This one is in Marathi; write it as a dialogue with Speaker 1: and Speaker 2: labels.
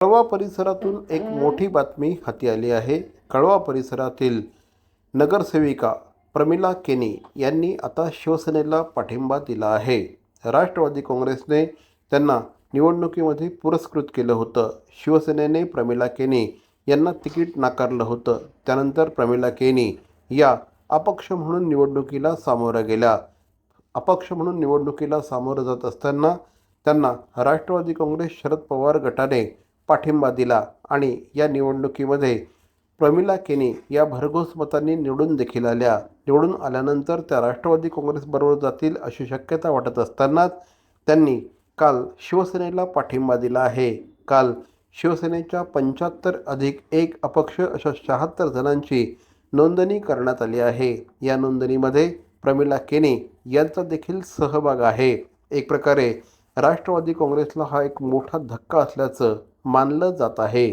Speaker 1: कळवा परिसरातून एक मोठी बातमी हाती आली आहे। कळवा परिसरातील नगरसेविका प्रमिला केनी यांनी आता शिवसेनेला पाठिंबा दिला आहे। राष्ट्रवादी काँग्रेसने त्यांना निवडणुकीमध्ये पुरस्कृत केलं होतं। शिवसेनेने प्रमिला केनी यांना तिकीट नाकारलं होतं। त्यानंतर प्रमिला केनी या अपक्ष म्हणून निवडणुकीला सामोऱ्या गेल्या। अपक्ष म्हणून निवडणुकीला सामोरं जात असताना त्यांना राष्ट्रवादी काँग्रेस शरद पवार गटाने पाठिंबा दिला आणि या निवडणुकीमध्ये प्रमिला केनी या भरघोस मतांनी निवडून देखील आल्या। निवडून आल्यानंतर त्या राष्ट्रवादी काँग्रेसबरोबर जातील अशी शक्यता वाटत असतानाच त्यांनी काल शिवसेनेला पाठिंबा दिला आहे। काल शिवसेनेच्या 75+1 अपक्ष अशा 76 जणांची नोंदणी करण्यात आली आहे। या नोंदणीमध्ये प्रमिला केनी यांचा देखील सहभाग आहे। एक प्रकारे राष्ट्रवादी काँग्रेसला हा एक मोठा धक्का असल्याचं मानलं जात आहे।